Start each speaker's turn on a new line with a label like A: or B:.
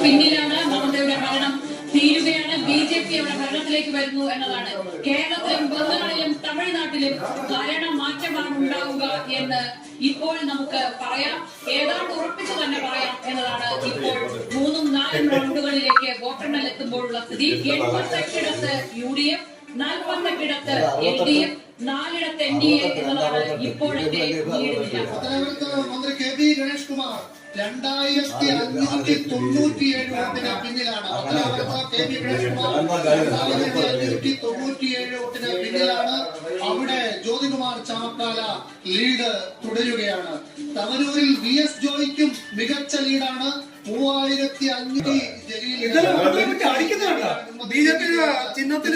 A: പിന്നിലാണ് മമതയുടെ ഭരണം തീരുകയാണ്. BJP അവിടെ ഭരണത്തിലേക്ക് വരുന്നു എന്നതാണ്. കേരളത്തിലും ബംഗാളിലും തമിഴ്നാട്ടിലും ഭരണമാറ്റമാണ് ഉണ്ടാവുക എന്ന് ഇപ്പോൾ നമുക്ക് പറയാം. ഏതാണ്ട് ഉറപ്പിച്ചു തന്നെ പറയാം എന്നതാണ്. ഇപ്പോൾ 3ഉം 4ഉം റൗണ്ടുകളിലേക്ക് വോട്ടെണ്ണൽ എത്തുമ്പോഴുള്ള സ്ഥിതി. 88 UDF, 48 LDF, 4 NDA എന്നതാണ് ഇപ്പോഴത്തെ ലീഡ്.
B: മന്ത്രി KP ഗണേഷ് കുമാർ 2597 വോട്ടിന് പിന്നിലാണ്. KP ഗണേഷ് കുമാർ 2597 വോട്ടിന് പിന്നിലാണ്. അവിടെ ജ്യോതികുമാർ ചാമക്കാല ലീഡ് തുടരുകയാണ്. തവനൂരിൽ VS ജോയിക്കും മികച്ച ലീഡാണ്. 3500 ജലീൽ.
C: BJP ചിഹ്നത്തിൽ